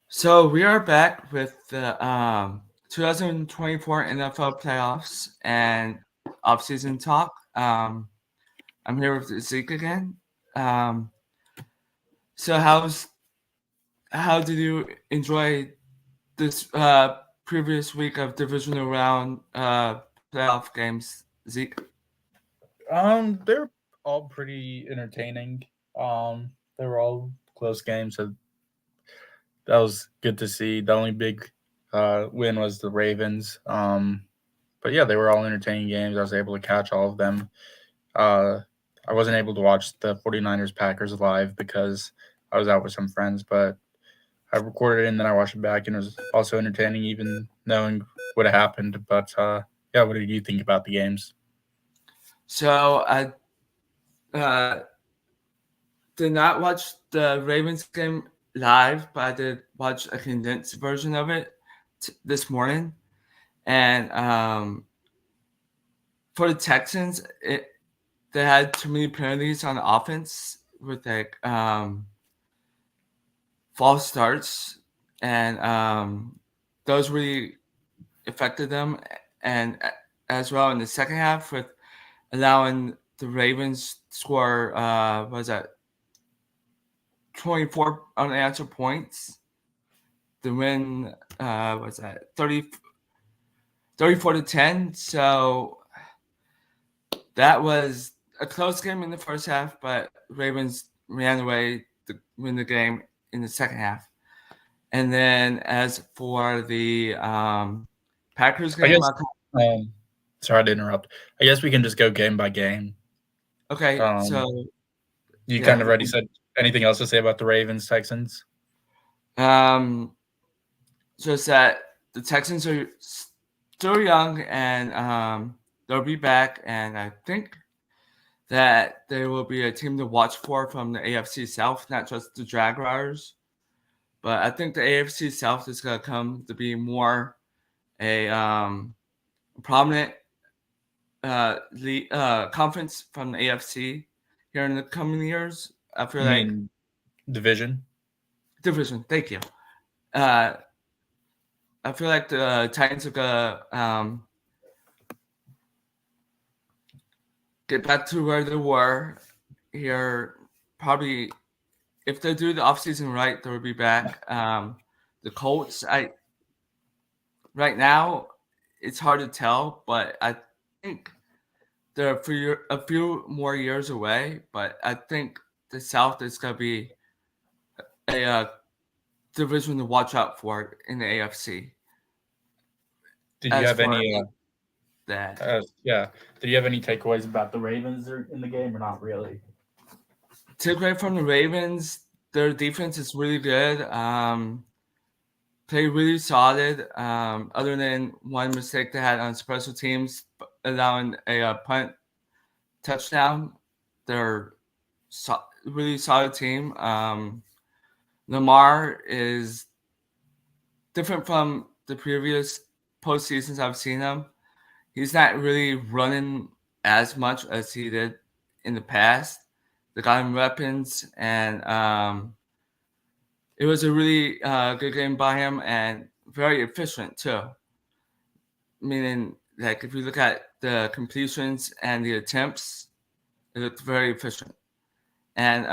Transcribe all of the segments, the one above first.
So we are back with the 2024 NFL playoffs and offseason talk. I'm here with Zeke again. Um, so how did you enjoy this previous week of divisional round playoff games, Zeke? They're all pretty entertaining. They were all close games, so that was good to see. The only big win was the Ravens. But yeah, they were all entertaining games. I was able to catch all of them. Uh, I wasn't able to watch the 49ers Packers live because I was out with some friends, but I recorded it and then I watched it back, and it was also entertaining, even knowing what happened. But yeah, what did you think about the games? So I uh, did not watch the Ravens game live, but I did watch a condensed version of it this morning. And for the Texans, they had too many penalties on offense with false starts, and those really affected them. And as well in the second half, with allowing the Ravens to score, was that 24 unanswered points. The win was that 34 to 10. So that was a close game in the first half, but Ravens ran away to win the game in the second half. And then as for the Packers I game, guess. Um, Sorry to interrupt. I guess we can just go game by game. okay, Um, so you yeah, kind of already said anything else to say about the Ravens Texans? um, just that the Texans are still young and they'll be back, and I think that there will be a team to watch for from the AFC South, not just the Jaguars. But I think the AFC South is going to come to be more a prominent conference from the AFC here in the coming years. I feel You like mean division? division. Thank you. Uh, I feel like the Titans are gonna get back to where they were here. Probably if they do the offseason right, they'll be back. The Colts, I right now it's hard to tell, but I think they're a few more years away. But I think the South is gonna be a division to watch out for in the AFC. Did you As have for any? that, Yeah. Did you have any takeaways about the Ravens in the game, or not really? take away from the Ravens, their defense is really good. Play really solid. Other than one mistake they had on special teams, allowing a punt touchdown, they're really solid team. Lamar is different from the previous postseasons I've seen him. He's not really running as much as he did in the past. They got him weapons, and it was a really good game by him and very efficient too. Meaning, like if you look at the completions and the attempts, it looked very efficient. And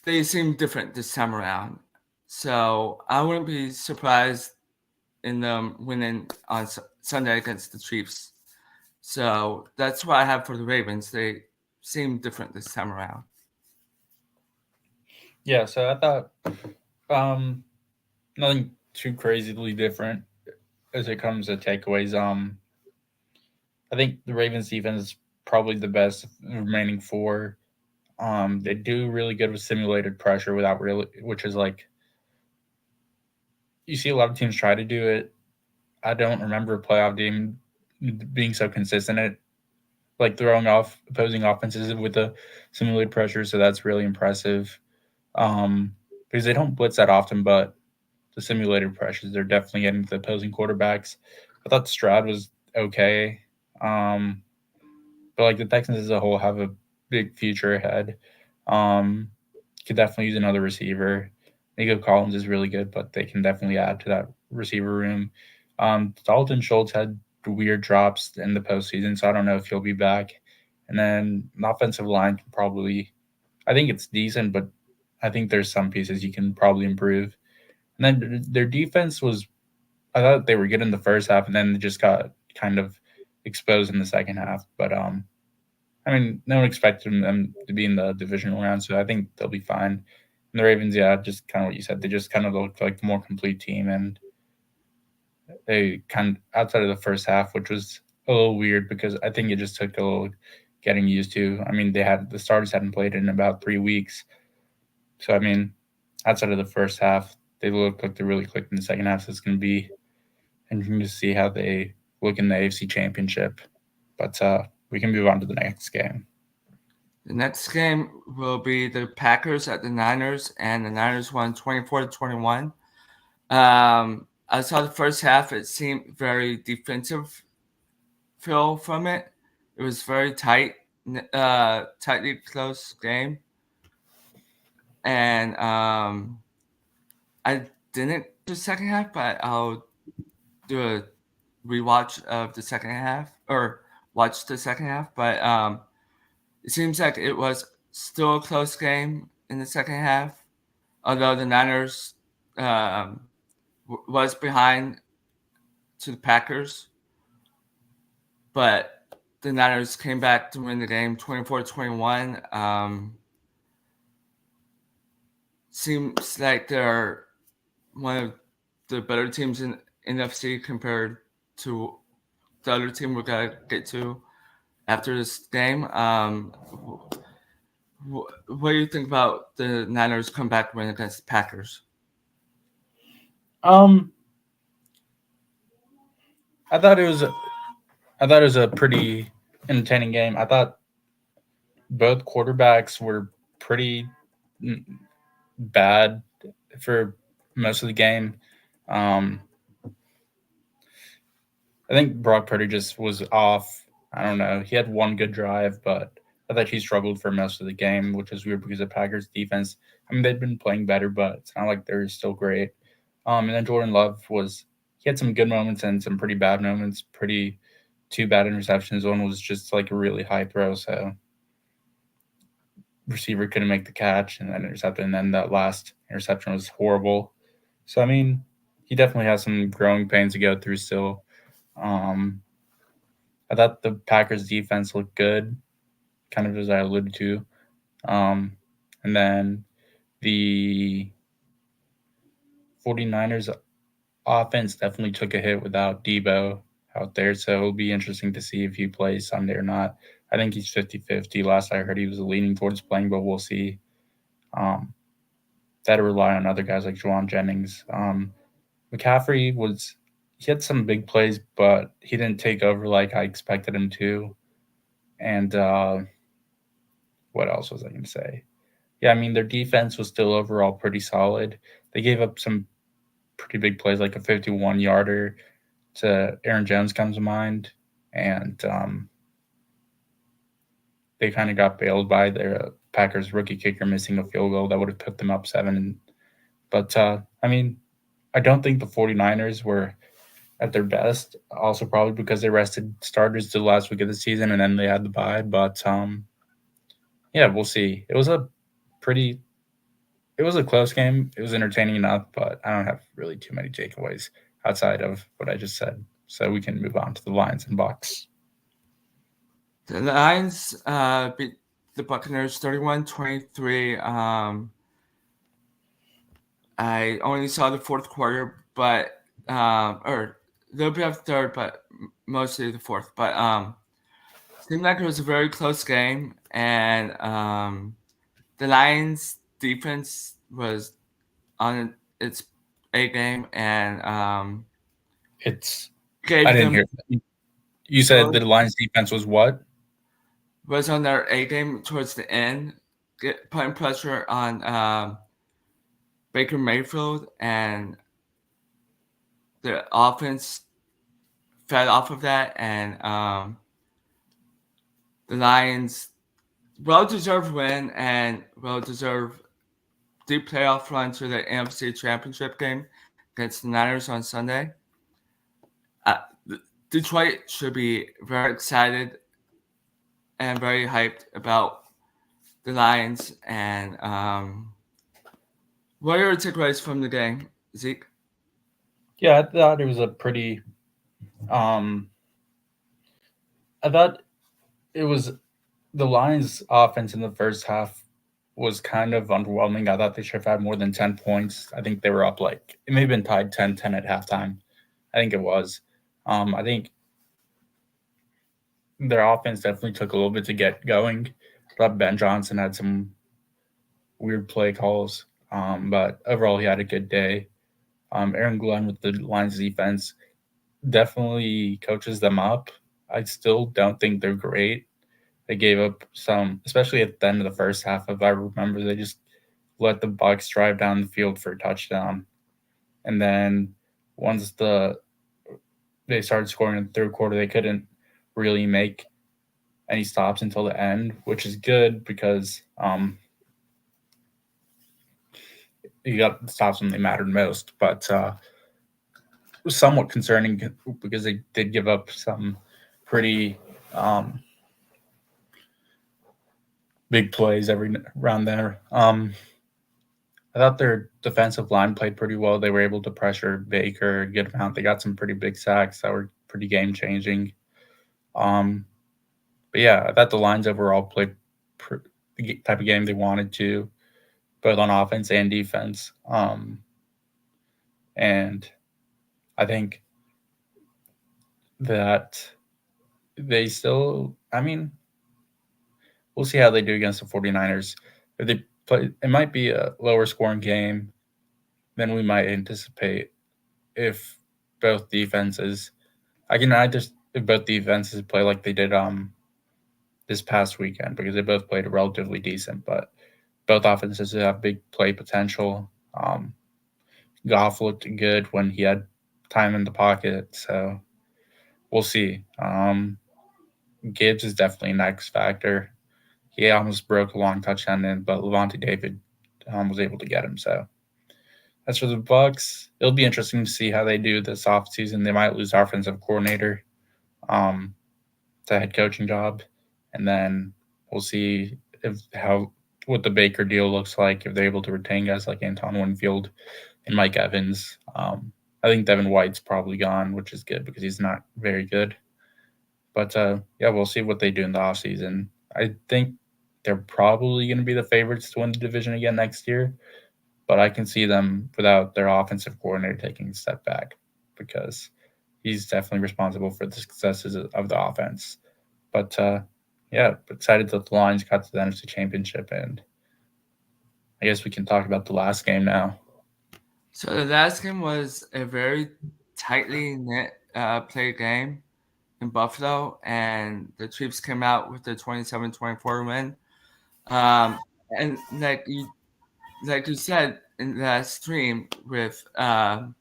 they seem different this time around. So I wouldn't be surprised in them winning on Sunday against the Chiefs. So that's what I have for the Ravens. They seem different this time around. Yeah. So I thought um, nothing too crazily different as it comes to takeaways. I think the Ravens defense is probably the best of the remaining four. They do really good with simulated pressure without really, which is like you see a lot of teams try to do it. I don't remember a playoff team being so consistent at like throwing off opposing offenses with the simulated pressure. So that's really impressive. Because they don't blitz that often, but the simulated pressures they're definitely getting to the opposing quarterbacks. I thought Stroud was okay. Um, but like the Texans as a whole have a big future ahead. Um, could definitely use another receiver. Nico Collins is really good, but they can definitely add to that receiver room. Dalton Schultz had weird drops in the postseason, so I don't know if he'll be back. And then the offensive line can probably, I think it's decent, but I think there's some pieces you can probably improve. And then their defense was, I thought they were good in the first half, and then they just got kind of exposed in the second half. But I mean, no one expected them to be in the divisional round, so I think they'll be fine. And the Ravens, yeah, just kind of what you said, they just kind of looked like the more complete team, and they kind of outside of the first half, which was a little weird because I think it just took a little getting used to. I mean, the starters hadn't played in about 3 weeks, so I mean, outside of the first half, they looked like they really clicked in the second half. So it's going to be interesting to see how they look in the AFC Championship. But we can move on to the next game. The next game will be the Packers at the Niners, and the Niners won 24-21. I saw the first half; it seemed very defensive feel from it. It was very tight, tightly close game, and I didn't do the second half, but I'll do a rewatch of the second half or watch the second half. But it seems like it was still a close game in the second half, although the Niners was behind to the Packers, but the Niners came back to win the game 24-21. Seems like they're one of the better teams in NFC compared to the other team we're going to get to after this game. What do you think about the Niners comeback win against the Packers? Um, I thought it was a pretty entertaining game. I thought both quarterbacks were pretty bad for most of the game. Um, I think Brock Purdy just was off. I don't know. He had one good drive, but I thought he struggled for most of the game, which is weird because the Packers defense, I mean, they've been playing better, but it's not like they're still great. And then Jordan Love he had some good moments and some pretty bad moments, pretty two bad interceptions. One was just like a really high throw, so receiver couldn't make the catch and then intercepted. And then that last interception was horrible. So, I mean, he definitely has some growing pains to go through still. Um, I thought the Packers defense looked good, kind of as I alluded to. Um, and then the 49ers offense definitely took a hit without Debo out there. So it'll be interesting to see if he plays Sunday or not. I think he's 50-50. Last I heard he was leaning towards playing, but we'll see. That rely on other guys like Juwan Jennings. McCaffrey he had some big plays, but he didn't take over like I expected him to. And what else was I going to say? Yeah, I mean, their defense was still overall pretty solid. They gave up some pretty big plays, like a 51-yarder to Aaron Jones comes to mind. And they kind of got bailed by their Packers rookie kicker missing a field goal that would have put them up 7. But, I mean, I don't think the 49ers were at their best. Also, probably because they rested starters the last week of the season and then they had the bye. But yeah, we'll see. It was a close game. It was entertaining enough, but I don't have really too many takeaways outside of what I just said. So we can move on to the Lions and Bucks. The Lions beat the Buccaneers 31-23. I only saw the fourth quarter, but or a little bit of third, but mostly the fourth. But seemed like it was a very close game, and the Lions defense was on its A game, and It's I gave didn't them hear that. You said the Lions defense was what? was on their A game towards the end, putting pressure on Baker Mayfield, and the offense fed off of that, and the Lions well-deserved win and well-deserved deep playoff run to the NFC Championship game against the Niners on Sunday. Uh, Detroit should be very excited and very hyped about the Lions. And what are your takeaways from the game, Zeke? Yeah, I thought it was a pretty. Um, I thought it was the Lions' offense in the first half was kind of underwhelming. I thought they should have had more than 10 points. I think they were up like it may have been tied 10-10 at halftime. I think it was. I think their offense definitely took a little bit to get going. I thought Ben Johnson had some weird play calls, but overall he had a good day. Aaron Glenn with the Lions defense definitely coaches them up. I still don't think they're great. They gave up some, especially at the end of the first half. If I remember, they just let the Bucks drive down the field for a touchdown, and then once they started scoring in the third quarter, they couldn't really make any stops until the end, which is good because you got the stops when they mattered most. But it was somewhat concerning because they did give up some pretty big plays every round there. I thought their defensive line played pretty well. They were able to pressure Baker a good amount. They got some pretty big sacks that were pretty game changing. Um, but yeah, I thought the Lions overall played the type of game they wanted to, both on offense and defense. And I think that they still, I mean, we'll see how they do against the 49ers. If they play, it might be a lower scoring game than we might anticipate if both defenses. I just if both defenses play like they did this past weekend because they both played relatively decent, but both offenses have big play potential. Goff looked good when he had time in the pocket, so we'll see. Gibbs is definitely an X factor. He almost broke a long touchdown in, but Levante David was able to get him. So as for the Bucks, it'll be interesting to see how they do this offseason. They might lose offensive coordinator um, to head coaching job, and then we'll see if how what the Baker deal looks like if they're able to retain guys like Anton Winfield and Mike Evans. I think Devin White's probably gone, which is good because he's not very good. But yeah, we'll see what they do in the offseason. I think they're probably going to be the favorites to win the division again next year, but I can see them without their offensive coordinator taking a step back because he's definitely responsible for the successes of the offense. But yeah, excited that the Lions got to the NFC Championship, and I guess we can talk about the last game now. So the last game was a very tightly knit play game in Buffalo, and the Chiefs came out with the 27-24 win. And like you said in that stream with the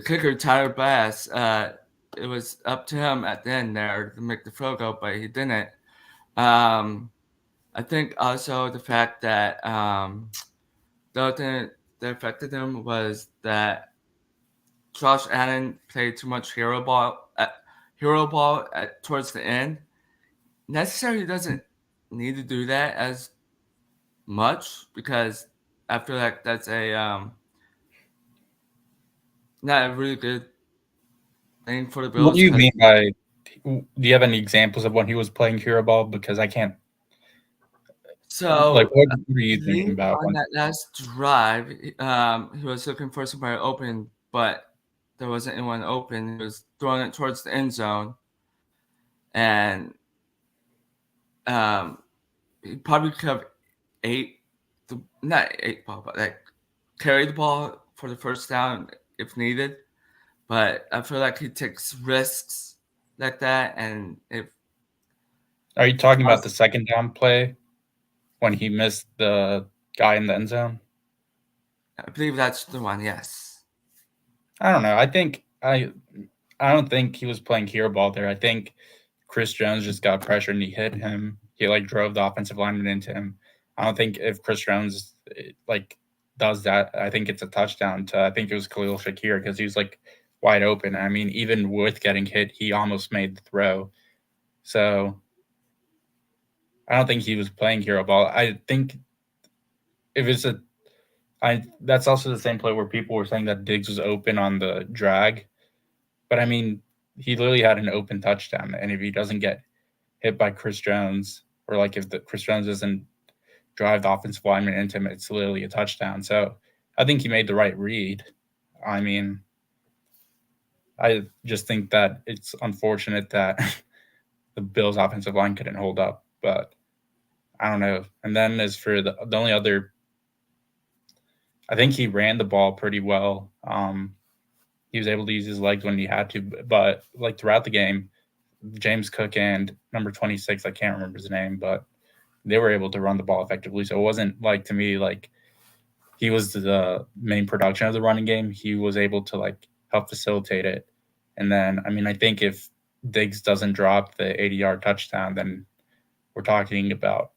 kicker Tyler Bass, it was up to him at the end there to make the field goal, but he didn't. I think also the fact that the other thing that affected him was that Josh Allen played too much towards the end. Necessarily doesn't need to do that as much because I feel like that's a not a really good thing for the What do Bills you because mean by? Do you have any examples of when he was playing hero ball? Because I can't. Like, so what are you thinking late about on when? that last drive, he was looking for somebody open, but there wasn't anyone open. He was throwing it towards the end zone, and um, he probably could have not ate ball, but like carry the ball for the first down if needed. But I feel like he takes risks like that, and if Are you talking about the second down play when he missed the guy in the end zone? I believe that's the one, yes. I don't know. I don't think he was playing hero ball there. I think Chris Jones just got pressure and he hit him. He like drove the offensive lineman into him. I don't think if Chris Jones like does that, I think it's a touchdown to I think it was Khalil Shakir because he was like wide open. I mean, even with getting hit, he almost made the throw. So I don't think he was playing hero ball. I think if it's a I that's also the same play where people were saying that Diggs was open on the drag, but I mean he literally had an open touchdown, and if he doesn't get hit by Chris Jones, or like if the Chris Jones doesn't drive the offensive lineman into him, it's literally a touchdown. So I think he made the right read. I mean, I just think that it's unfortunate that the Bills' offensive line couldn't hold up, but I don't know. And then as for the only other, I think he ran the ball pretty well. He was able to use his legs when he had to, but like throughout the game, James Cook and number 26, I can't remember his name, but they were able to run the ball effectively. So it wasn't like to me like he was the main production of the running game. He was able to like help facilitate it. And then I mean I think if Diggs doesn't drop the 80-yard touchdown, then we're talking about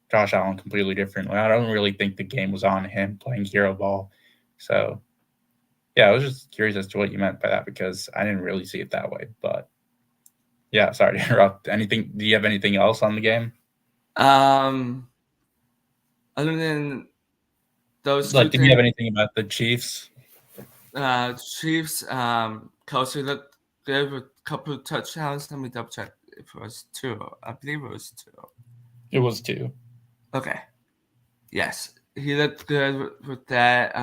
Josh Allen completely differently. I don't really think the game was on him playing hero ball. So yeah, I was just curious as to what you meant by that because I didn't really see it that way. But yeah, sorry to interrupt. Anything? Do you have anything else on the game? Um, Other than those two Like, did you have things, anything about the Chiefs? Chiefs, Kelsey looked good with a couple of touchdowns. Let me double check if it was two. I believe it was two. It was two. Okay. Yes, he looked good with that.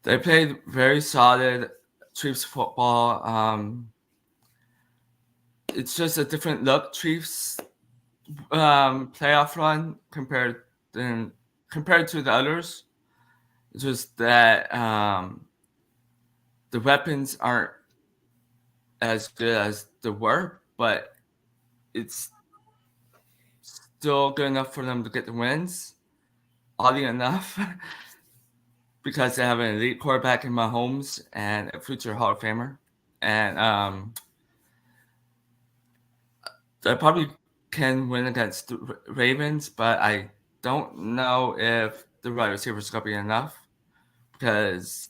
They played very solid Chiefs football. It's just a different look Chiefs playoff run compared to the others. It's just that the weapons aren't as good as they were, but it's still good enough for them to get the wins. Oddly enough, because they have an elite quarterback in Mahomes and a future Hall of Famer, and they probably can win against the Ravens, but I don't know if the wide receivers going to be enough because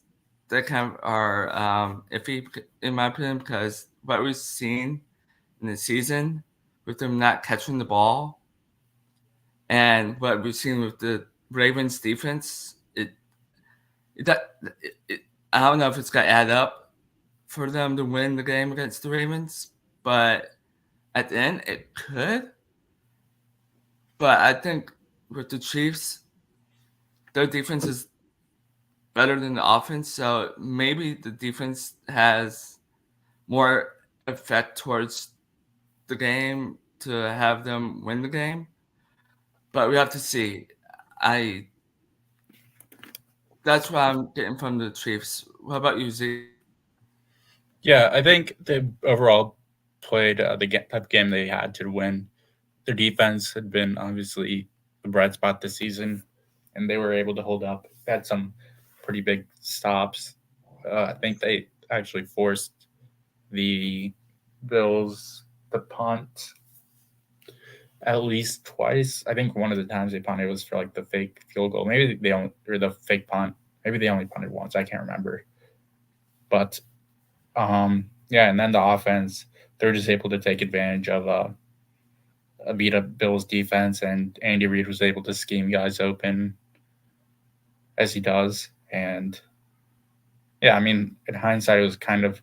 they kind of are iffy in my opinion because what we've seen in the season with them not catching the ball and what we've seen with the Ravens defense, it, it I don't know if it's going to add up for them to win the game against the Ravens, but at the end it could. But I think with the Chiefs, their defense is better than the offense, so maybe the defense has more effect towards the game to have them win the game. But we have to see. I That's what I'm getting from the Chiefs. What about you, Z? Yeah, I think they overall played the type of game they had to win. Their defense had been obviously the bright spot this season, and they were able to hold up. They had some pretty big stops. I think they actually forced the Bills to punt at least twice. I think one of the times they punted was for like the fake field goal. Maybe they only or the fake punt. Maybe they only punted once. I can't remember. But yeah, and then the offense, they were just able to take advantage of a beat up Bills defense, and Andy Reid was able to scheme guys open as he does. And yeah, I mean, in hindsight, it was kind of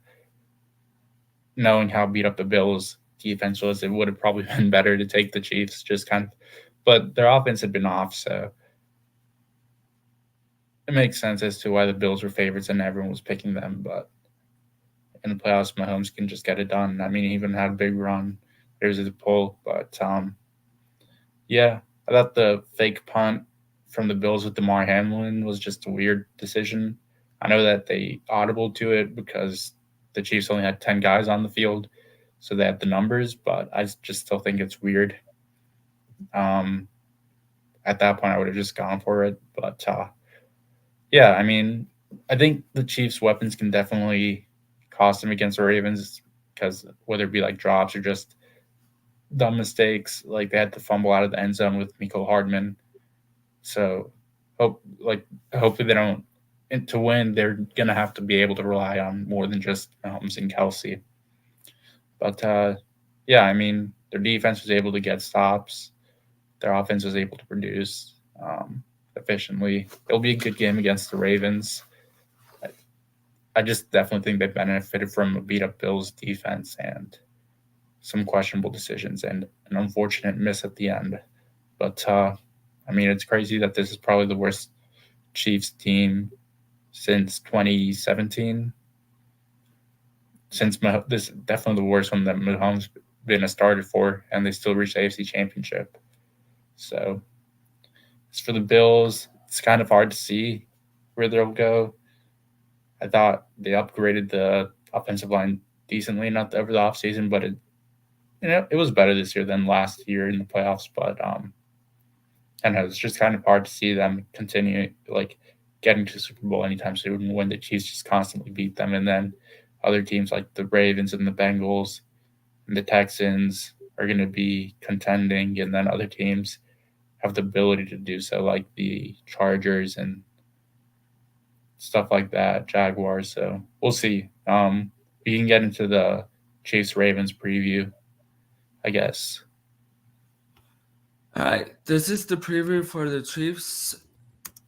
knowing how beat up the Bills defense was. It would have probably been better to take the Chiefs, just kind of, but their offense had been off, so it makes sense as to why the Bills were favorites and everyone was picking them. But in the playoffs, Mahomes can just get it done. I mean, he even had a big run. There's his pull, but yeah, I thought the fake punt from the Bills with DeMar Hamlin was just a weird decision. I know that they audible to it because the Chiefs only had 10 guys on the field, so they had the numbers, but I just still think it's weird. Um, at that point, I would have just gone for it. But yeah, I mean, I think the Chiefs' weapons can definitely cost them against the Ravens because whether it be like drops or just dumb mistakes. Like they had to fumble out of the end zone with Miko Hardman. So hope like hopefully they don't. And to win, they're gonna have to be able to rely on more than just Mahomes and Kelsey. But yeah, I mean their defense was able to get stops. Their offense was able to produce efficiently. It'll be a good game against the Ravens. I just definitely think they benefited from a beat up Bills defense and some questionable decisions and an unfortunate miss at the end. But I mean, it's crazy that this is probably the worst Chiefs team since 2017. This is definitely the worst one that Mahomes been a starter for, and they still reached the AFC Championship. So as for the Bills, it's kind of hard to see where they'll go. I thought they upgraded the offensive line decently enough over the offseason, but it was better this year than last year in the playoffs. But I know it's just kind of hard to see them continue like getting to Super Bowl anytime soon when the Chiefs just constantly beat them, and then other teams like the Ravens and the Bengals and the Texans are going to be contending, and then other teams have the ability to do so, like the Chargers and stuff like that, Jaguars. So we'll see. We can get into the Chiefs Ravens preview, I guess. All right, this is the preview for the Chiefs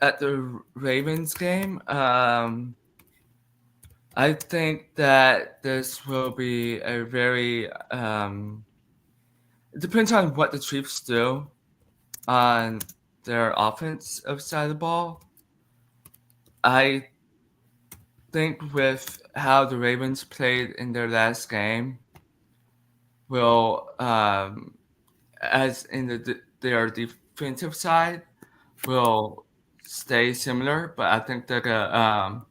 at the Ravens game. I think that this will be a very it depends on what the Chiefs do on their offensive side of the ball. I think with how the Ravens played in their last game will as in their defensive side will stay similar, but I think they're gonna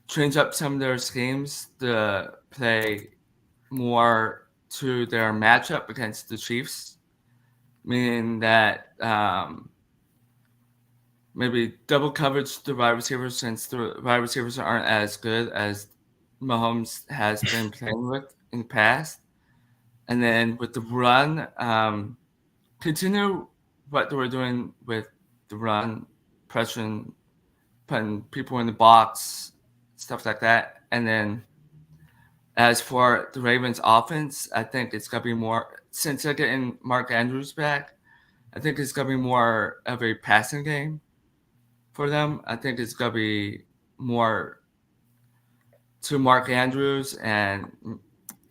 change up some of their schemes to play more to their matchup against the Chiefs, meaning that maybe double coverage the wide receivers since the wide receivers aren't as good as Mahomes has been playing with in the past. And then with the run, continue what they were doing with the run, pressuring, putting people in the box, stuff like that. And then as for the Ravens offense, I think it's going to be more, since they're getting Mark Andrews back, I think it's going to be more of a passing game for them. I think it's going to be more to Mark Andrews and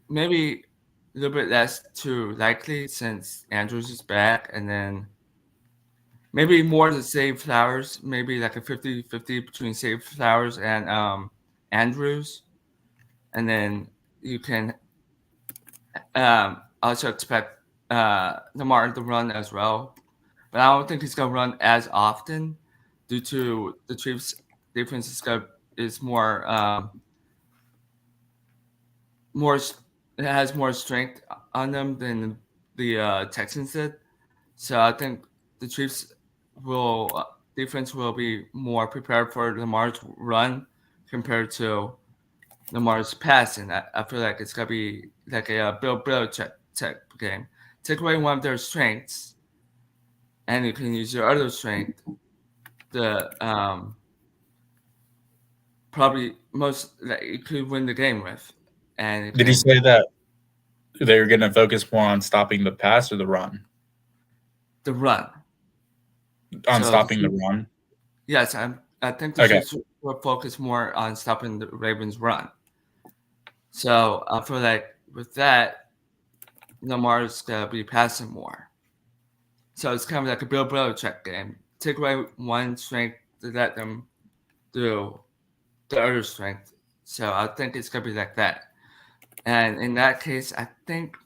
maybe a little bit less too likely since Andrews is back. And then maybe more to Save Flowers, maybe like a 50-50 between Save Flowers and Andrews. And then you can also expect Lamar to run as well. But I don't think he's going to run as often due to the Chiefs' defense is more it has more strength on them than the Texans did. So I think the Chiefs will defense will be more prepared for Lamar's run compared to Lamar's passing. I feel like it's gonna be like a Bill Belichick type game. Take away one of their strengths, and you can use your other strength. The probably most that you could win the game with, and you Did you can say that they're going to focus more on stopping the pass or the run? the run. On So stopping the run. yes, I think the Okay. Chiefs will focus more on stopping the Ravens' run. So I feel like with that, Lamar's gonna be passing more. So it's kind of like a Bill Belichick game. Take away one strength to let them do the other strength. So I think it's gonna be like that. And in that case, I think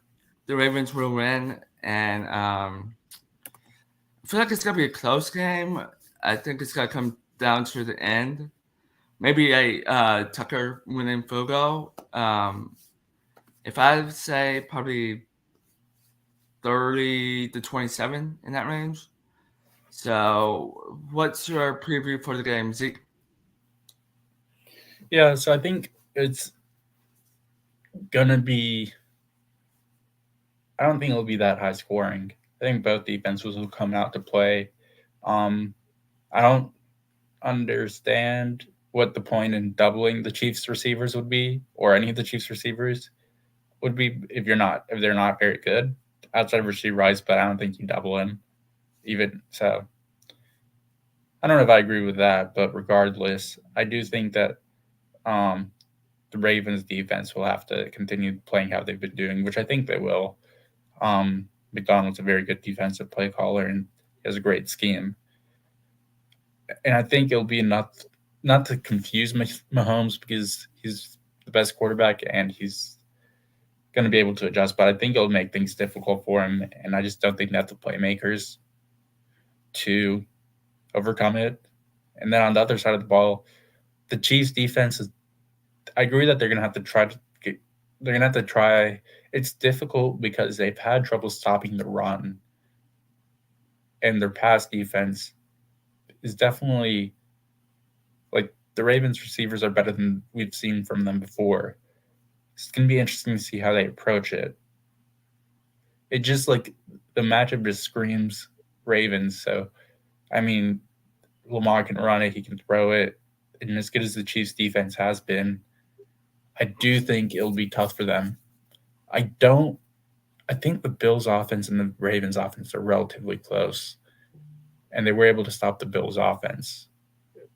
the Ravens will win. And I feel like it's gonna be a close game. I think it's gonna come down to the end. Maybe a Tucker winning field goal. If I would say probably 30-27 in that range. So, what's your preview for the game, Zeke? Yeah, so I think it's gonna be I don't think it'll be that high scoring. I think both defenses will come out to play. I don't understand what the point in doubling the Chiefs receivers would be, or any of the Chiefs receivers would be if they're not very good outside of Rasheed Rice, but I don't think you double him even so. I don't know if I agree with that, but regardless, I do think that um, the Ravens defense will have to continue playing how they've been doing, which I think they will. McDonald's a very good defensive play caller and he has a great scheme, and I think it'll be enough not to confuse Mahomes because he's the best quarterback and he's going to be able to adjust. But I think it'll make things difficult for him, and I just don't think they have the playmakers to overcome it. And then on the other side of the ball, the Chiefs defense is. I agree that they're going to have to try to get. They're going to have to try. It's difficult because they've had trouble stopping the run, and their pass defense is definitely like the Ravens receivers are better than we've seen from them before. It's going to be interesting to see how they approach it. It just like the matchup just screams Ravens. So, I mean, Lamar can run it, he can throw it. And as good as the Chiefs defense has been, I do think it'll be tough for them. I don't, I think the Bills offense and the Ravens offense are relatively close. And they were able to stop the Bills offense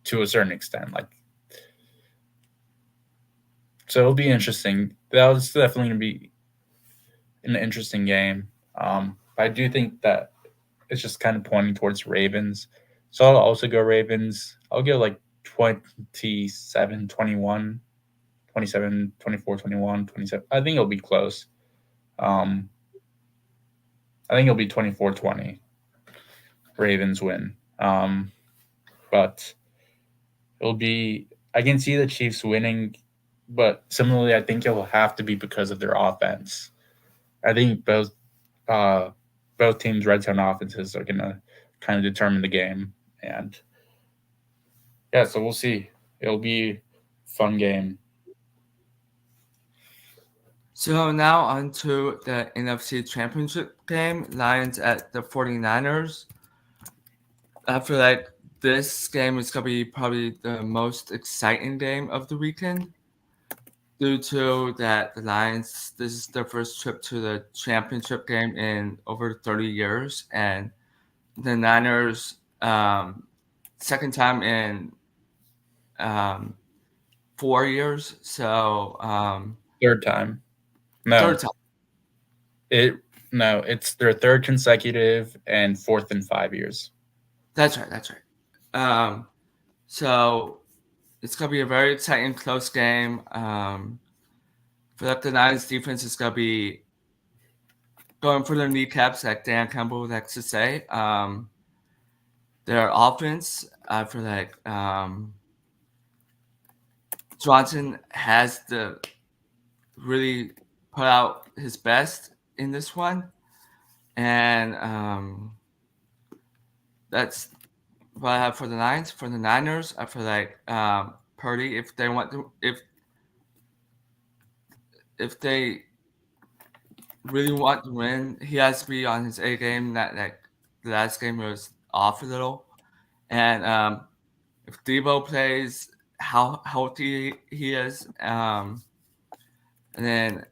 to a certain extent. So it'll be interesting. That was definitely going to be an interesting game. But I do think that it's just kind of pointing towards Ravens. So I'll also go Ravens. I'll go like 27-21, 27-24-21, 27. I think it'll be close. Um, I think it'll be 24-20. Ravens win. But it'll be, I can see the Chiefs winning, but similarly, I think it will have to be because of their offense. I think both teams' red zone offenses are gonna kind of determine the game, and yeah, so we'll see. It'll be a fun game. So now on to the NFC Championship game, Lions at the 49ers. I feel like this game is going to be probably the most exciting game of the weekend due to that the Lions, this is their first trip to the championship game in over 30 years, and the Niners, second time in um, 4 years. So Third time. No. third time. It's their third consecutive and fourth in 5 years. That's right. That's right. So it's gonna be a very exciting, close game. For like the Niners defense is gonna be going for their kneecaps, like Dan Campbell likes to say. Their offense, I feel like Johnson has to really put out his best in this one, and that's what I have for the Niners. For the Niners, I feel like Purdy, if they want to, if they really want to win, he has to be on his A game. That like the last game was off a little, and if Debo plays, how healthy he is, and then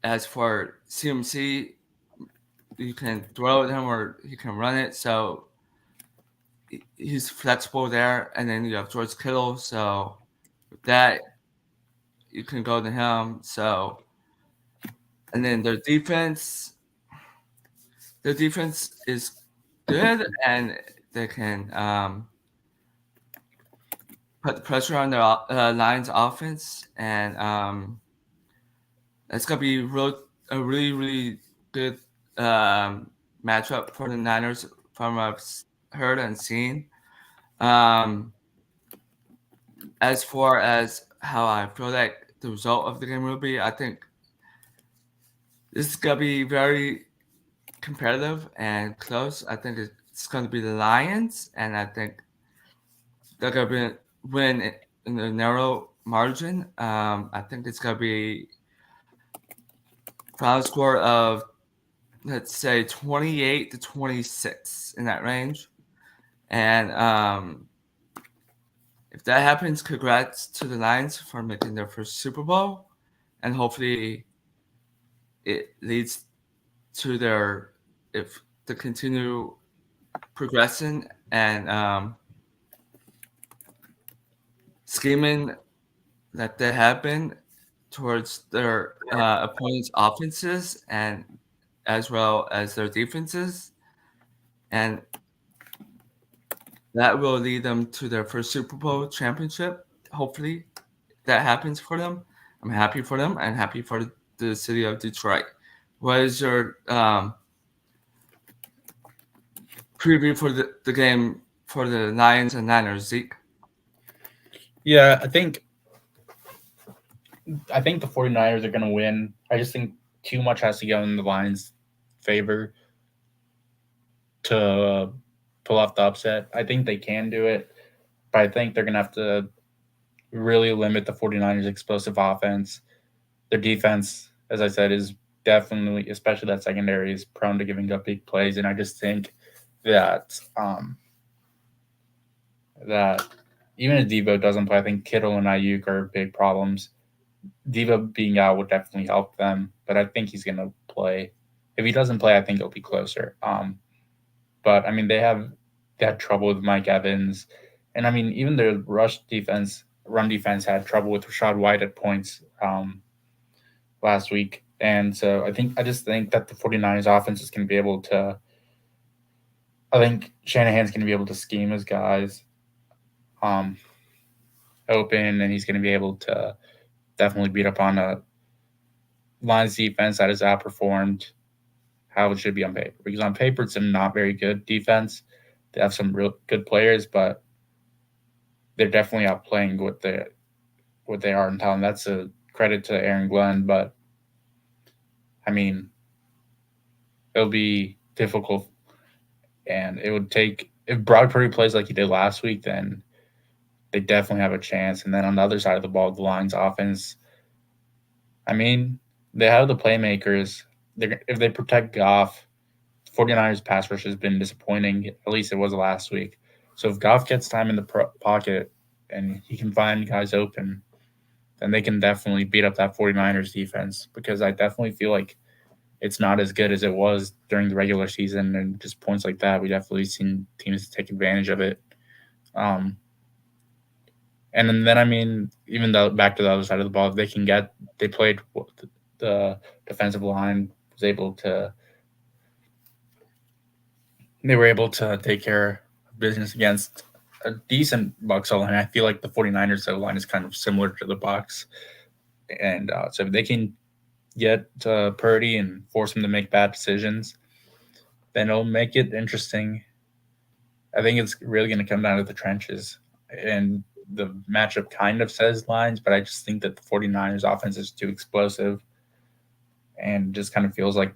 as for CMC, you can throw it him or he can run it, so he's flexible there. And then you have George Kittle, so with that you can go to him. So, and then their defense is good, and they can put the pressure on their Lions offense, and it's gonna be a really good matchup for the Niners from what I've heard and seen. As far as how I feel like the result of the game will be, I think this is gonna be very competitive and close. I think it's gonna be the Lions, and I think they're gonna win in a narrow margin. I think it's gonna be final score of let's say 28 to 26 in that range. And if that happens, congrats to the Lions for making their first Super Bowl, and hopefully it leads to their if to continue progressing and scheming that they have been towards their opponents' offenses and as well as their defenses, and that will lead them to their first Super Bowl championship. Hopefully, that happens for them. I'm happy for them and happy for the city of Detroit. What is your preview for the game for the Lions and Niners, Zeke? Yeah, I think the 49ers are going to win. I just think too much has to go in the Lions' favor to pull off the upset. I think they can do it, but I think they're going to have to really limit the 49ers' explosive offense. Their defense, as I said, is definitely, especially that secondary, is prone to giving up big plays. And I just think that that even if Devo doesn't play, I think Kittle and Ayuk are big problems. Devo being out would definitely help them, but I think he's going to play. If he doesn't play, I think it'll be closer. But I mean, they had trouble with Mike Evans, and I mean, even their run defense had trouble with Rashad White at points last week. And so I just think that the 49ers offense is going to be able to. I think Shanahan's going to be able to scheme his guys um, open, and he's going to be able to definitely beat up on a Lions defense that has outperformed how it should be on paper. Because on paper, it's a not very good defense. They have some real good players, but they're definitely outplaying what they are in talent. That's a credit to Aaron Glenn, but I mean, it'll be difficult, and it would take if Brock Purdy plays like he did last week, then they definitely have a chance. And then on the other side of the ball, the Lions offense, I mean, they have the playmakers. If they protect Goff, 49ers pass rush has been disappointing. At least it was last week. So if Goff gets time in the pocket and he can find guys open, then they can definitely beat up that 49ers defense, because I definitely feel like it's not as good as it was during the regular season, and just points like that, we definitely seen teams take advantage of it. Um, and then I mean, even though back to the other side of the ball, if they played the defensive line was able to they were able to take care of business against a decent Bucs O line. I feel like the 49ers O line is kind of similar to the Bucs, and so if they can get Purdy and force him to make bad decisions, then it'll make it interesting. I think it's really going to come down to the trenches, and the matchup kind of says Lions, but I just think that the 49ers offense is too explosive, and just kind of feels like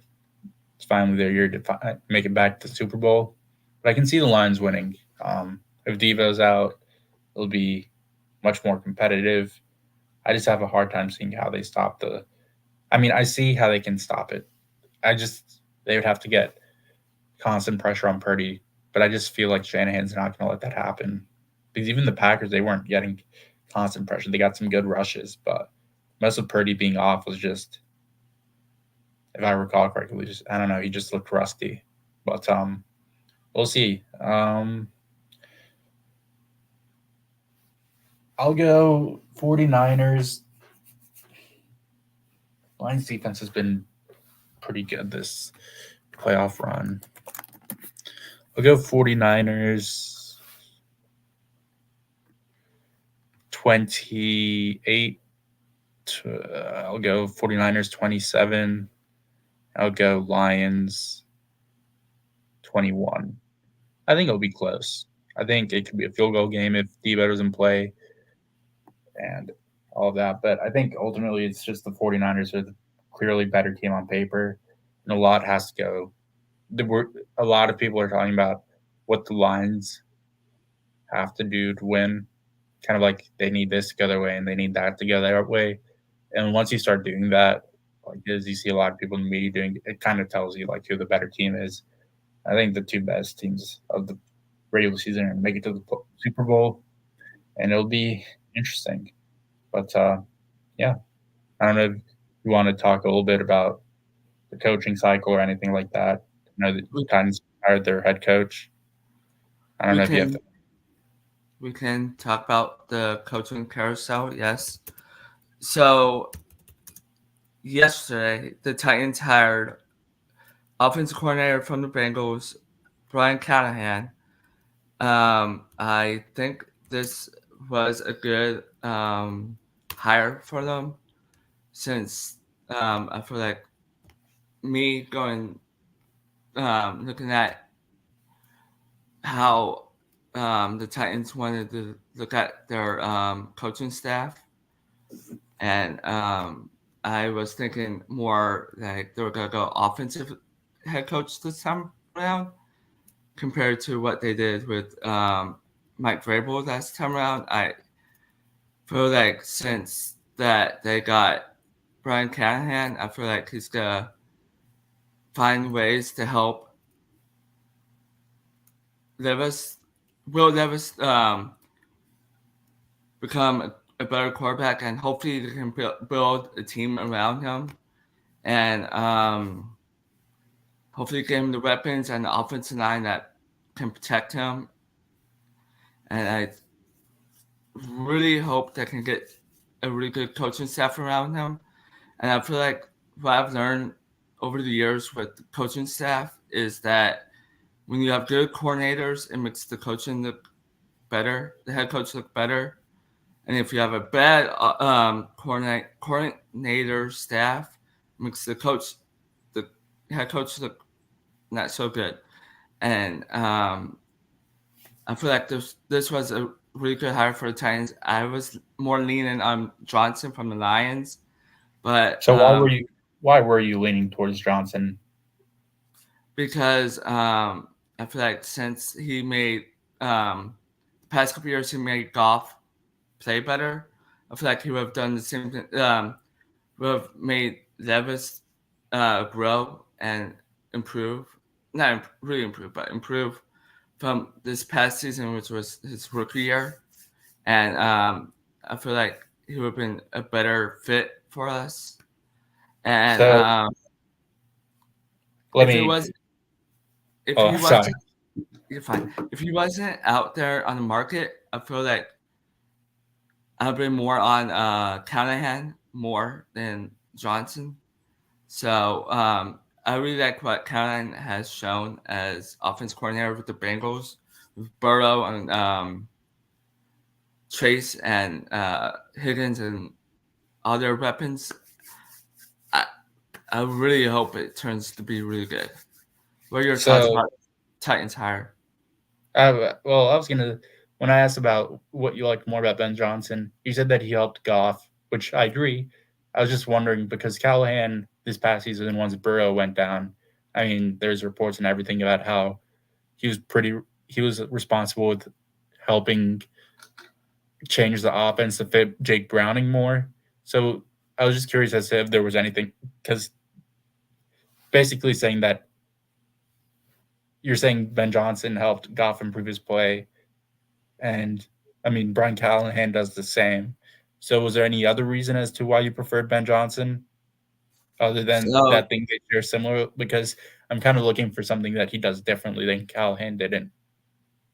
it's finally their year to make it back to the Super Bowl. But I can see the Lions winning. If Devo's out, it'll be much more competitive. I just have a hard time seeing how they stop the. I mean, I see how they can stop it. They would have to get constant pressure on Purdy, but I just feel like Shanahan's not going to let that happen. Because even the Packers, they weren't getting constant pressure. They got some good rushes, but most of Purdy being off was just, if I recall correctly, just I don't know, he just looked rusty. But we'll see. I'll go 49ers. Lions defense has been pretty good this playoff run. I'll go 49ers 28. I'll go 49ers 27. I'll go Lions 21. I think it'll be close. I think it could be a field goal game if Debo doesn't play and all of that. But I think ultimately it's just the 49ers are the clearly better team on paper, and a lot has to go. A lot of people are talking about what the Lions have to do to win. Kind of like they need this to go their way and they need that to go their way. And once you start doing that, like is. You see a lot of people in the media doing it. Kind of tells you like who the better team is. I think the two best teams of the regular season are going to make it to the Super Bowl, and it'll be interesting. But yeah, I don't know if you want to talk a little bit about the coaching cycle or anything like that. I know the We, Titans hired their head coach. I don't we know if you have to. can we can talk about the coaching carousel. Yes. So yesterday, the Titans hired offensive coordinator from the Bengals, Brian Callahan. I think this was a good hire for them since I feel like me going looking at how the Titans wanted to look at their coaching staff, and I was thinking more like they were gonna go offensive head coach this time around compared to what they did with Mike Vrabel last time around. I feel like since that they got Brian Callahan, I feel like he's gonna find ways to help Levis, Will Levis, become a better quarterback, and hopefully they can build a team around him, and hopefully give him the weapons and the offensive line that can protect him. And I really hope they can get a really good coaching staff around him. And I feel like what I've learned over the years with the coaching staff is that when you have good coordinators, it makes the coaching look better, the head coach look better. And if you have a bad coordinator staff, it makes the head coach look not so good. And I feel like this was a really good hire for the Titans. I was more leaning on Johnson from the Lions, but So why were you leaning towards Johnson? because I feel like since he made the past couple years he made Goff play better, I feel like he would have done the same thing. Would have made Levis grow and improve. Not really improve, but improve from this past season, which was his rookie year. And I feel like he would have been a better fit for us. And So let if he me. was, if Oh, he sorry. wasn't, you're fine. If he wasn't out there on the market, I feel like I've been more on Callahan more than Johnson. So I really like what Callahan has shown as offense coordinator with the Bengals, with Burrow and Chase and Higgins and other weapons. I really hope it turns to be really good. What are your thoughts So about Titans hire? well, I was gonna when I asked about what you liked more about Ben Johnson, you said that he helped Goff, which I agree. I was just wondering because Callahan this past season, once Burrow went down, I mean, there's reports and everything about how he was he was responsible with helping change the offense to fit Jake Browning more. So I was just curious as to if there was anything because basically saying that you're saying Ben Johnson helped Goff improve his play, and I mean Brian Callahan does the same. So was there any other reason as to why you preferred Ben Johnson other than So that thing that you're similar? Because I'm kind of looking for something that he does differently than Callahan didn't.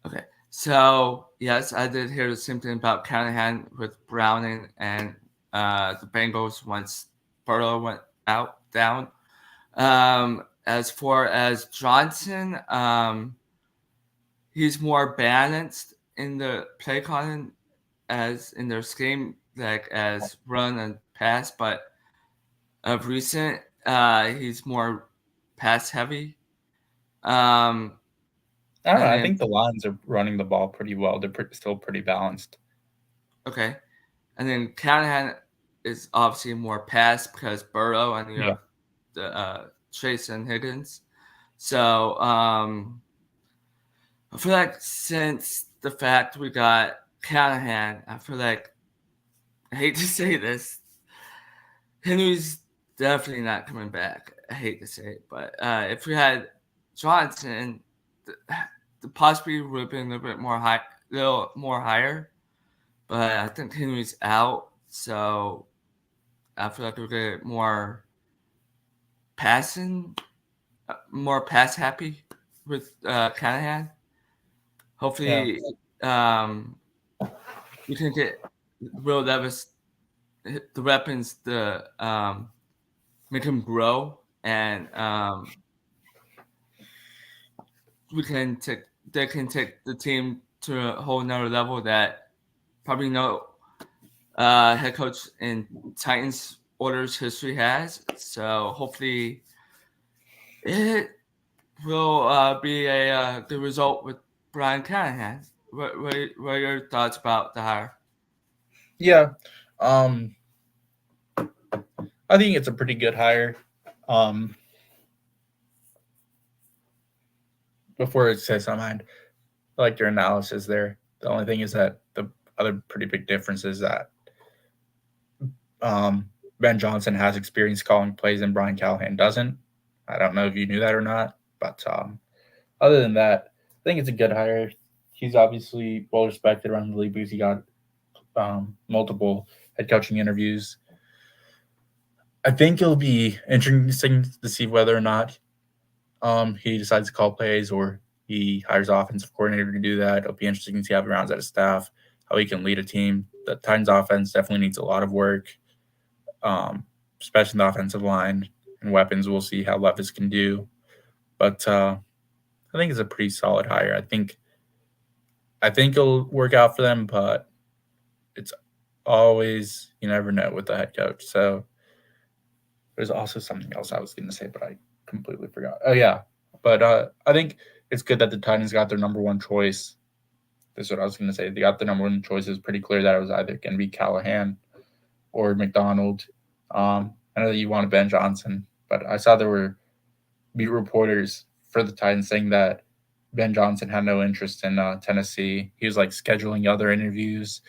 okay. So yes, I did hear the same thing about Callahan with Browning and the Bengals once Burrow went down. As far as Johnson, he's more balanced in the play calling as in their scheme, like as run and pass. But of recent, he's more pass heavy. Um, I don't know. and I then think the Lions are running the ball pretty well. They're still pretty balanced. okay, and then Callahan is obviously more pass because Burrow and you Yeah. have the Chase and Higgins. So I feel like since the fact we got Callahan, I feel like I hate to say this, Henry's definitely not coming back. I hate to say it, but if we had Johnson, the possibly would have been a little more higher. But I think Henry's out, so I feel like we're get passing, more pass happy with Callahan. Yeah. Hopefully, we can get Will Levis the weapons to make him grow, and we can take they can take the team to a whole nother level that probably no head coach in Titans orders history has. So hopefully it will be a good result with Brian Callahan. What are your thoughts about the hire? Yeah. Um, I think it's a pretty good hire. Um, before it says my mind, I like your analysis there. The only thing is that the other pretty big difference is that um, Ben Johnson has experience calling plays and Brian Callahan doesn't. I don't know if you knew that or not, but other than that, I think it's a good hire. He's obviously well respected around the league because he got multiple head coaching interviews. I think it'll be interesting to see whether or not he decides to call plays or he hires offensive coordinator to do that. It'll be interesting to see how he rounds out his staff, how he can lead a team. The Titans offense definitely needs a lot of work, especially in the offensive line and weapons. We'll see how Levis can do. But I think it's a pretty solid hire. I think it'll work out for them, but it's always you never know with the head coach. So there's also something else I was going to say, but I completely forgot. Oh yeah, but I think it's good that the Titans got their number one choice. This is what I was going to say. They got the number one choice. It was pretty clear that it was either going to be Callahan or McDonald. I know that you wanted Ben Johnson, but I saw there were beat reporters for the Titans saying that Ben Johnson had no interest in Tennessee. He was like scheduling other interviews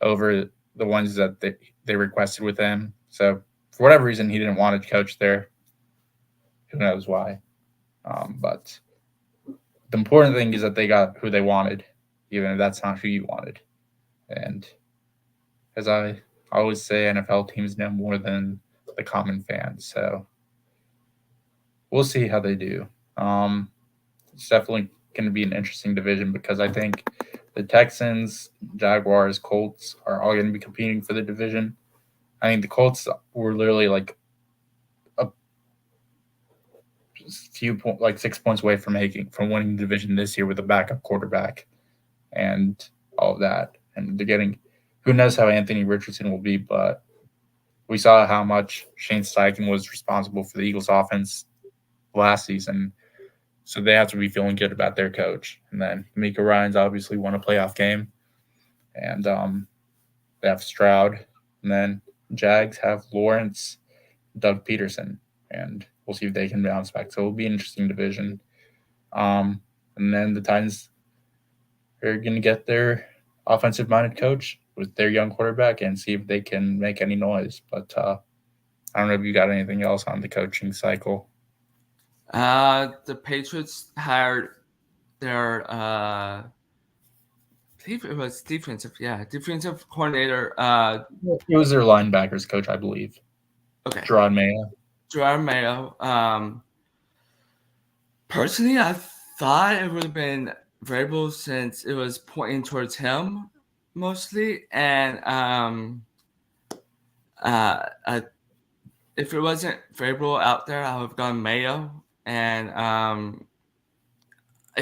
over the ones that they requested with him. So for whatever reason, he didn't want to coach there. Who knows why? But the important thing is that they got who they wanted, even if that's not who you wanted. And as I always say, NFL teams know more than the common fans. So we'll see how they do. Um, it's definitely going to be an interesting division because I think the Texans, Jaguars, Colts are all going to be competing for the division. I think the Colts were literally like a like 6 points away from winning the division this year with a backup quarterback and all of that. And they're getting who knows how Anthony Richardson will be, but we saw how much Shane Steichen was responsible for the Eagles' offense last season. So they have to be feeling good about their coach. And then Mika Ryan's obviously won a playoff game, and they have Stroud, and then Jags have Lawrence, Doug Peterson, and we'll see if they can bounce back. So it'll be an interesting division. And then the Titans are going to get their offensive-minded coach with their young quarterback and see if they can make any noise. But I don't know if you got anything else on the coaching cycle. The Patriots hired their it was defensive coordinator. It was their linebackers coach, I believe. Okay, Gerard Mayo. Gerard Mayo. Personally, I thought it would have been Vrabel since it was pointing towards him mostly, and if it wasn't Vrabel out there, I would have gone Mayo, and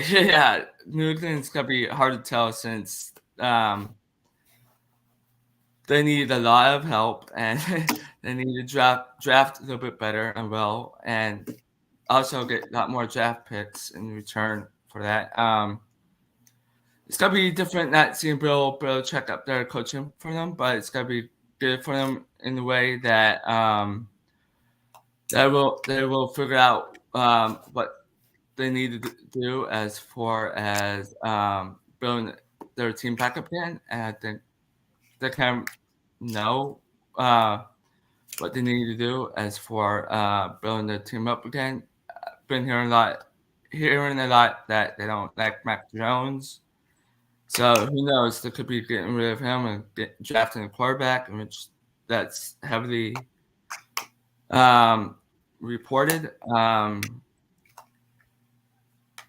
yeah, New England's gonna be hard to tell since they need a lot of help and they need to draft a little bit better and well, and also get a lot more draft picks in return for that. It's gonna be different not seeing Bill Belichick up there coaching for them, but it's gonna be good for them in the way that they will figure out what they need to do as far as building their team back up again, and I think they can know what they need to do as for building the team up again. Been hearing a lot that they don't like Mac Jones. So who knows? They could be getting rid of him and drafting a quarterback, which that's heavily um, reported.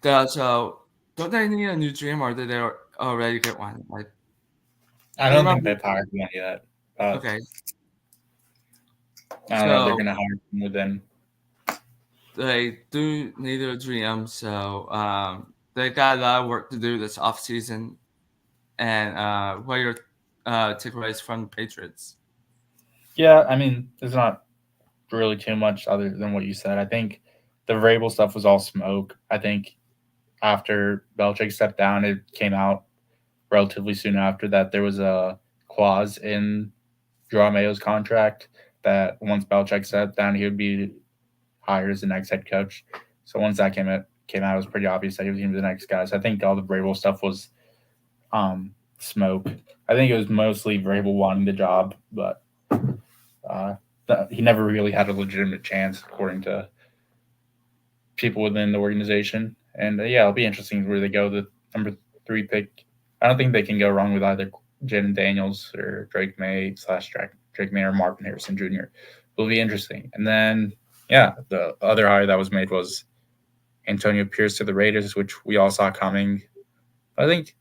So don't they need a new GM, or did they already get one? Like, I do you don't think remember? they've hired one yet. But Okay, I don't know if they're so going to hire one within. they do need a GM, so they got a lot of work to do this offseason. And what are your takeaways from the Patriots? Yeah, I mean, there's not really too much other than what you said. I think the Vrabel stuff was all smoke. I think after Belichick stepped down, it came out relatively soon after that there was a clause in Mayo's contract that once Belichick stepped down, he would be hired as the next head coach. So once that came out, it was pretty obvious that he was going to be the next guy. So I think all the Vrabel stuff was smoke. I think it was mostly Vrabel wanting the job, but uh, he never really had a legitimate chance, according to people within the organization. And yeah, it'll be interesting where they go. The number 3 pick. I don't think they can go wrong with either Jaden Daniels or Drake May / Drake May or Marvin Harrison Jr. It'll be interesting. And then yeah, the other hire that was made was Antonio Pierce to the Raiders, which we all saw coming. I think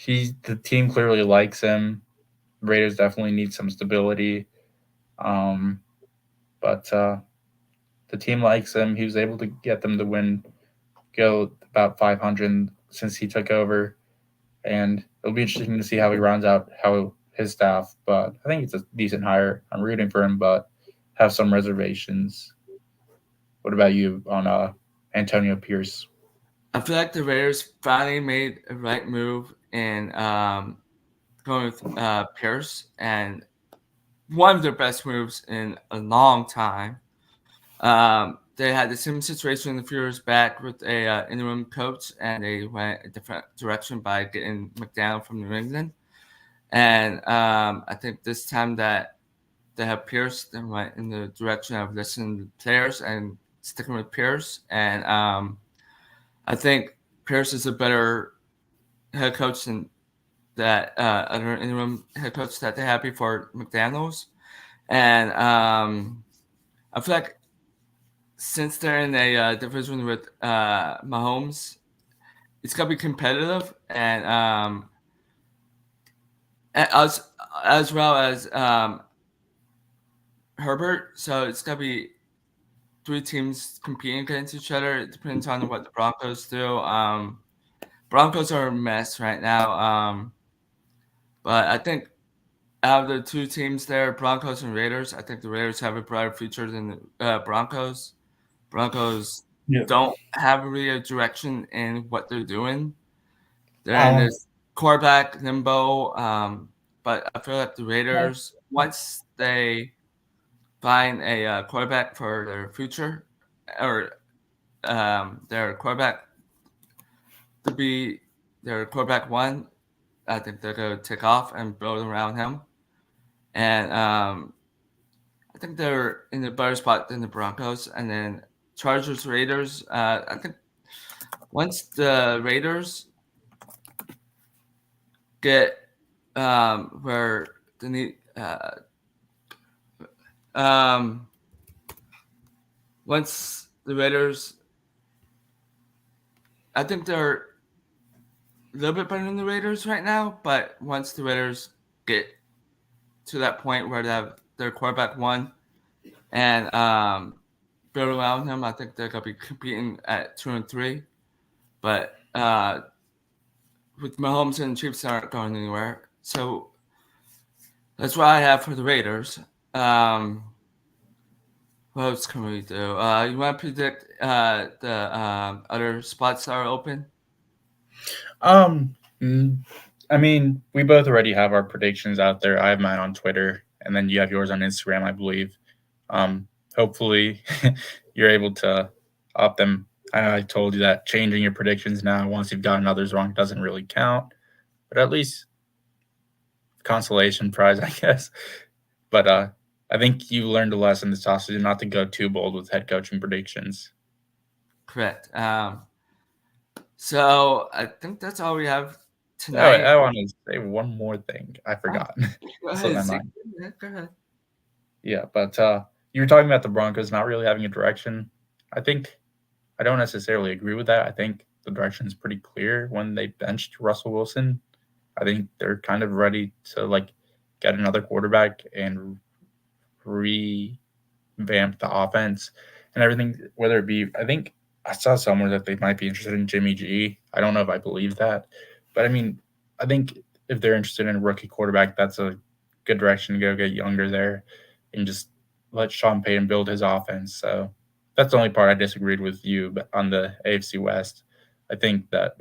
the team clearly likes him. Raiders definitely need some stability. Um, but the team likes him. He was able to get them to go about 500 since he took over, and it'll be interesting to see how he rounds out how his staff. But I think it's a decent hire. I'm rooting for him, but have some reservations. What about you on Antonio Pierce? I feel like the Raiders finally made a right move in going with Pierce, and one of their best moves in a long time. They had the same situation a few years back with a interim coach, and they went a different direction by getting McDaniel from New England. And I think this time that they have Pierce, they went in the direction of listening to players and sticking with Pierce. And I think Pierce is a better head coach than that other interim head coach that they had before McDaniels. And I feel like since they're in a division with Mahomes, it's gonna be competitive, and as well as Herbert. So it's gonna be 3 teams competing against each other. It depends on what the Broncos do. Broncos are a mess right now, but I think out of the 2 teams there, Broncos and Raiders, I think the Raiders have a brighter future than the Broncos. Broncos Yeah. don't have really a direction in what they're doing. They're in Um, this quarterback limbo, but I feel like the well, Raiders, once they find a quarterback for their future, or their quarterback to be their quarterback 1, I think they're going to take off and build around him. And I think they're in a better spot than the Broncos. And then Chargers, Raiders, I think once the Raiders get where they need um, once the Raiders, I think they're a little bit better than the Raiders right now, but once the Raiders get to that point where they have their quarterback 1 and build around him, I think they're gonna be competing at 2 and 3. But with Mahomes and the Chiefs aren't going anywhere, so that's what I have for the Raiders. What else can we do? You want to predict the other spots that are open? um, mm, I mean, we both already have our predictions out there. I have mine on Twitter, and then you have yours on Instagram, I believe. Hopefully, you're able to up them. I told you that changing your predictions now, once you've gotten others wrong, doesn't really count, but at least consolation prize, I guess. But I think you learned a lesson this offseason not to go too bold with head coaching predictions. Correct. So I think that's all we have Oh, tonight. I want to say one more thing. I forgot. Go Slipped my ahead, mind. Go ahead. Yeah, but you were talking about the Broncos not really having a direction. I don't necessarily agree with that. I think the direction is pretty clear when they benched Russell Wilson. I think they're kind of ready to get another quarterback and revamp the offense and everything. Whether it be, I think I saw somewhere that they might be interested in Jimmy G. I don't know if I believe that, but I mean, I think if they're interested in a rookie quarterback, that's a good direction to go get younger there and just let Sean Payton build his offense. So that's the only part I disagreed with you on the AFC West. I think that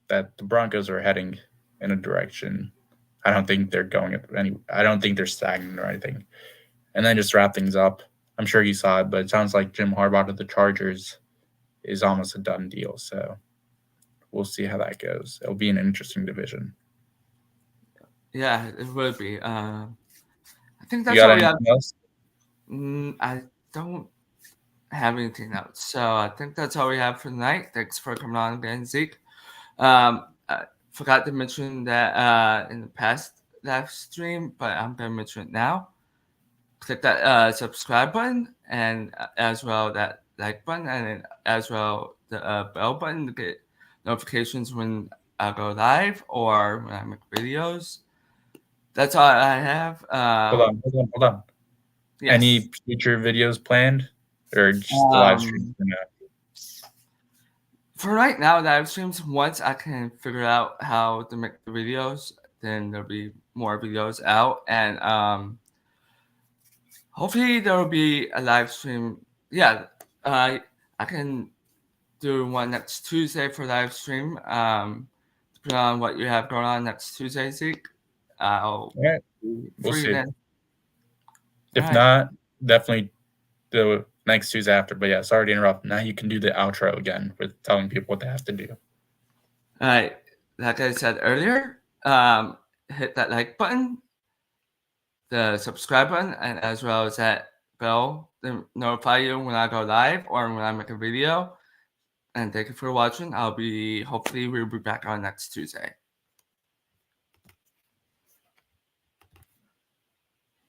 the Broncos are heading in a direction. I don't think they're going any. I don't think they're stagnant or anything. And then just wrap things up. I'm sure you saw it, but it sounds like Jim Harbaugh to the Chargers is almost a done deal. So we'll see how that goes. It'll be an interesting division. Yeah, it would be. I think You that's got all we have. anything else? I don't have anything else. So I think that's all we have for tonight. Thanks for coming on again, Zeke. I forgot to mention that in the past live stream, but I'm going to mention it now. Click that subscribe button and as well that like button and as well the bell button to get notifications when I go live or when I make videos. That's all I have. Hold on. Yes. Any future videos planned, or just the live stream for now? For right now, live streams. Once I can figure out how to make the videos, then there'll be more videos out, and hopefully there will be a live stream. Yeah, I can do one next Tuesday for live stream. Depending on what you have going on next Tuesday, Zeke, I'll All right, be we'll free see. then. If All right. not, definitely the next Tuesday after. But yeah, sorry to interrupt. Now you can do the outro again with telling people what they have to do. All right. Like I said earlier, hit that like button, the subscribe button, and as well as that bell to notify you when I go live or when I make a video. And thank you for watching. Hopefully we'll be back on next Tuesday.